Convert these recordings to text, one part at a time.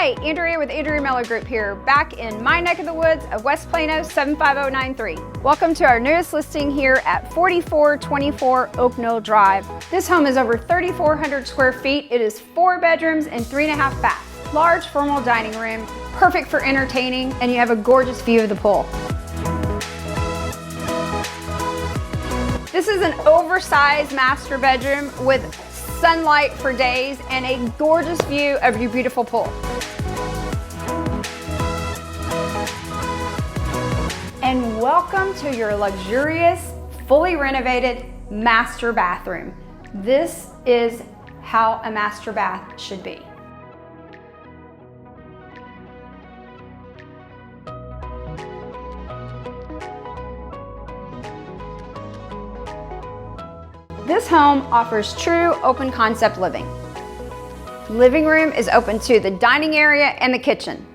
Hi, Andrea with Andrea Miller Group here, back in my neck of the woods of West Plano 75093. Welcome to our newest listing here at 4424 Oak Knoll Drive. This home is over 3,400 square feet. It is 4 bedrooms and 3.5 baths. Large formal dining room, perfect for entertaining, and you have a gorgeous view of the pool. This is an oversized master bedroom with sunlight for days and a gorgeous view of your beautiful pool. And welcome to your luxurious, fully renovated master bathroom. This is how a master bath should be. This home offers true open concept living. Living room is open to the dining area and the kitchen.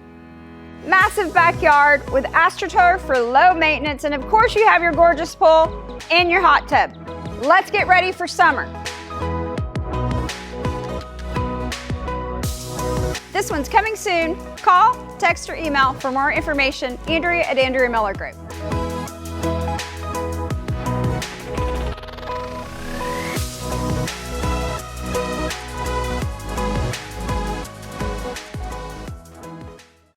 Massive backyard with AstroTurf for low maintenance, and of course you have your gorgeous pool and your hot tub. Let's get ready for summer. This one's coming soon. Call, text, or email for more information. Andrea at Andrea Miller Group.